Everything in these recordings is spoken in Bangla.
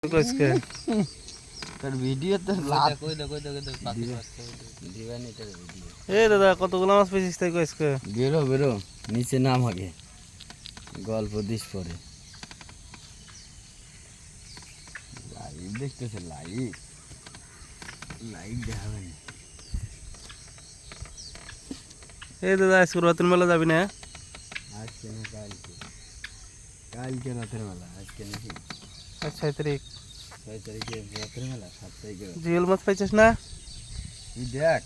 আজকে তোর ভিডিও তো এ দাদা কতগুলো মাছ পেয়েছিস তাই আজকে? বেরো বেরো, নিচে নাম আগে, গল্প দিস পরে। লাইভ দেখতেছে, লাইভ লাইভ দেখাবে না। এই দাদা আজকে রতন মেলা যাবি না? আজকে না কালকে, কালকে রাতের মেলা, আজকে নাকি? আজ 6 তারিখ। 6 তারিখে রাতের মেলা, 7 তারিখে। জিওল মাছ পাইছিস না? তুই দেখ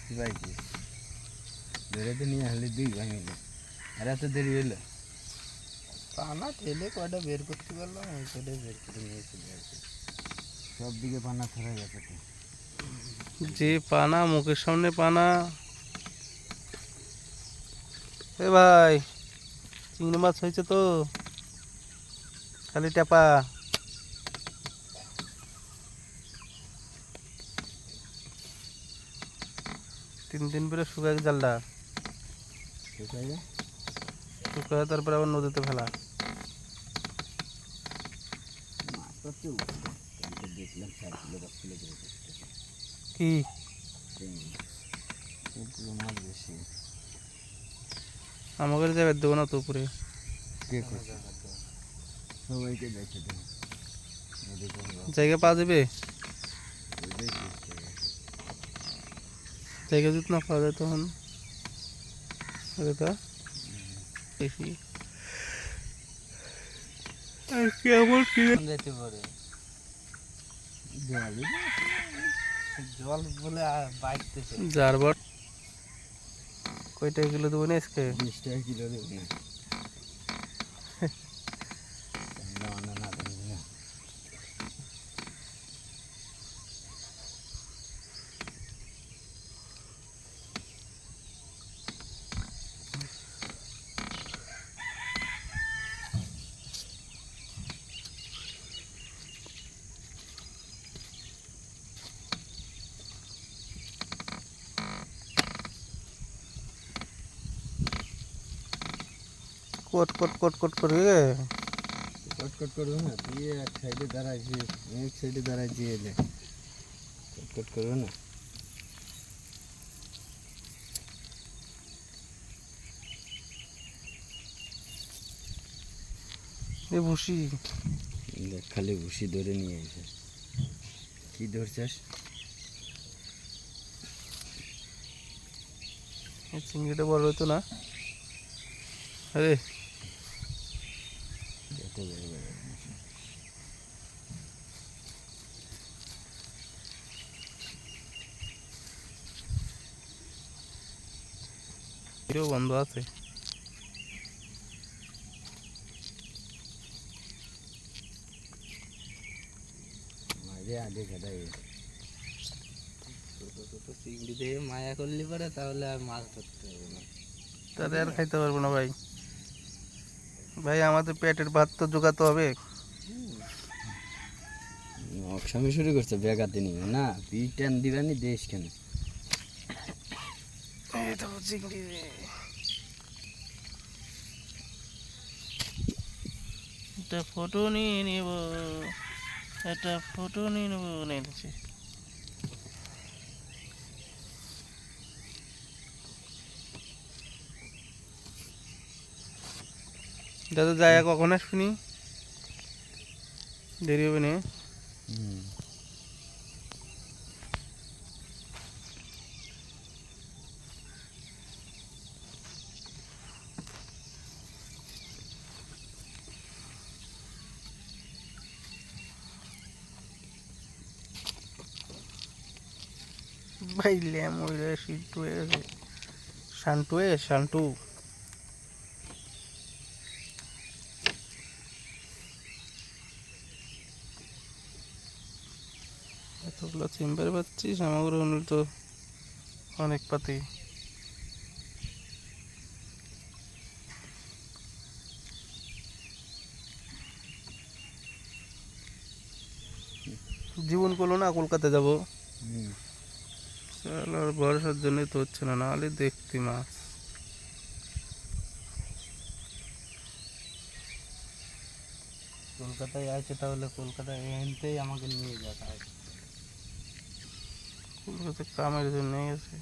কি পাইছিস, ধরে তো নিয়ে আসলে 2 ভাঙে, আর এত দেরি হইলো? পানা ঠেলে কয়টা বের করতে পারলাম, ওই কয়টা বের করে নিয়ে চলে আসি। সব দিকে পানা ছড়া গেছে তো। যে পানা, মুখের সামনে পানা। এ ভাই, চিংড়ি মাছ হয়েছে তো, খালি টেপা। তিন দিন পরে শুকায় জালটা, শুকায় তারপরে আবার নদীতে ফেলা। দেখলাম 4 কিলো 10 কিলো করে কি মাছ বেশি। আমাকে যাবে দেবো না তো উপরে। কে করছে? সবাইকে দেখে দেবো, জায়গা পাওয়া যাবে? জায়গা যদি না পাওয়া যায় তখন দেখি কেমন কি যেতে পারে। জল বলে বাইকতেছে যারবার। কয়টা কিলো দেবো না আজকে? 20 টাকা কিলো দেবো না। কোট কোট কোট কোট করে কটকট করবো না, তুই এক সাইডে দাঁড়াইছিস, এক সাইডে দাঁড়াইছি, এলে কটকট করবো না। এ ভুসি দেখ, খালি ভুসি ধরে নিয়ে এসে কি ধরছিস? চিংড়িটা বড় হতো না? আরে এত বড় বড় ভুসি। এটাও বন্ধ আছে। মাঝে আগে খেদাই চিংড়ি দিয়ে মায়া করলে পারে, তাহলে আর মাছ ধরতে হবে না, তাহলে আর খাইতে পারবো না ভাই। ভাই আমাদের পেটের ভাত তো জোগাতে হবে। অকসামে শুরু করছে, বেগাতে নিবে না, পিট টান দিবানি দেশ কেন? এই তো চিংড়ি, একটা ফটো নিয়ে নেব, একটা ফটো নিয়ে নেবো, নিয়েছি। দাদা যায় কখন আসবি? দেরি হবে না? ভাই ল্যাম ওইটা সিটু হয়ে গেছে, শান্টু এতগুলো চেম্বার পাচ্ছিস, আমার তো অনেক পাতি। জীবন করলো না কলকাতা যাবো, আর বর্ষার জন্যই তো হচ্ছে না, নাহলে দেখতি মাছ। কলকাতায় আছে, তাহলে কলকাতায় এনতেই আমাকে নিয়ে যা তাই। কলকাতায় কামের জন্য গেছে।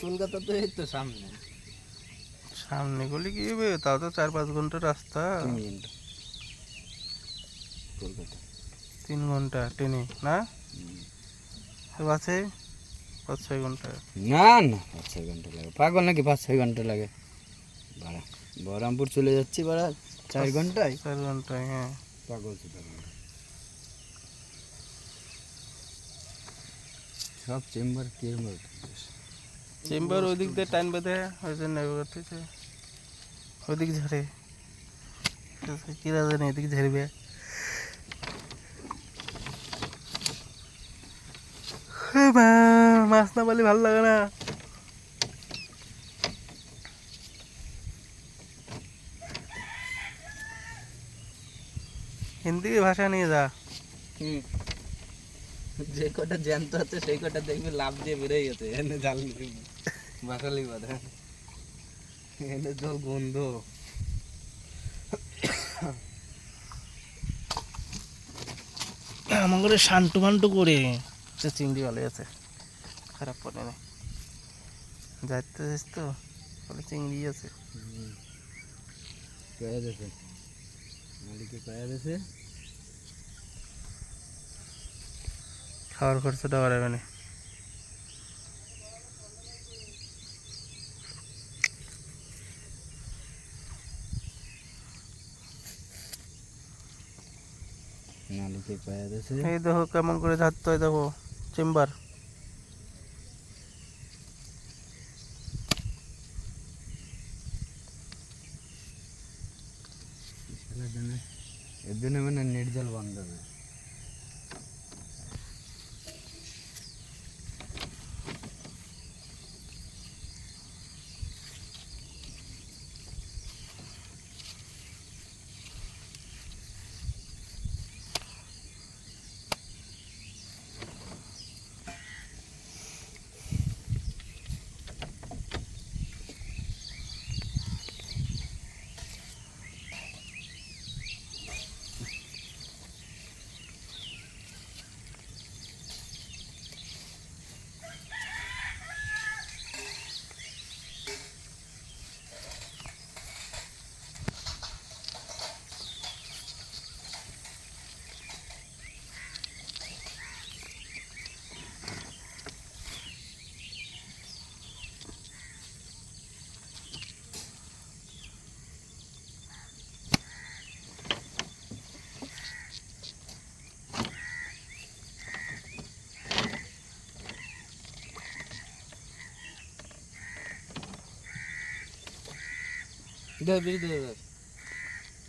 কলকাতা তো এই তো সামনে। সামনে গলি কি হবে, তাও তো 4-5 ঘন্টা রাস্তা। 3 ঘন্টা কলকাতা। 3 ঘন্টা ট্রেনে না? আর বাসে 5-6 ঘন্টা। না না 5-6 ঘন্টা লাগে, পাগল নাকি? 5-6 ঘন্টা লাগে ভাড়া। বহরমপুর চলে যাচ্ছি ভাড়া 4 ঘন্টায়। 4 ঘন্টায়, হ্যাঁ। পাগল তো পাগল। সব চেম্বার চেম্বার চেম্বার ওই দিক দিয়ে টাইম বেঁধে, ওই জন্য করতেছে ওইদিক ঝাড়ে। কিরা জানে এদিক ঝাড়বে। মাছ না পালি ভালো লাগে না। হিন্দি ভাষা নিয়ে যা। যে কটা জ্যান্ত আছে সেই কটা দেখবি লাভ দিয়ে বেরোই গেছে। এনে জাল বাসালি বাঁধা, এনে জল গন্ধ। আমার করে শান্টু ফান্টু করে সে চিংড়ি ভালো আছে, খারাপ করে না। যাইতেছিস তো বলে চিংড়ি আছে। কয়া দিয়েছে মালিকে, কয়া দিয়েছে। খাওয়ার খরচাটা বাড়াবে না। মালিকে কয়া দিয়েছে। এই দেখো কেমন করে ঝাড়তে হয়, দেখো চেম্বার। এর জন্য মানে নেট জল বন্ধ হবে।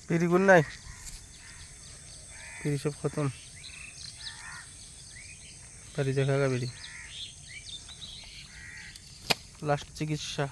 পিড়ি গুণ নাই, পিড়ি সব খতম। বাড়ি দেখা বিড়ি লাস্ট চিকিৎসা।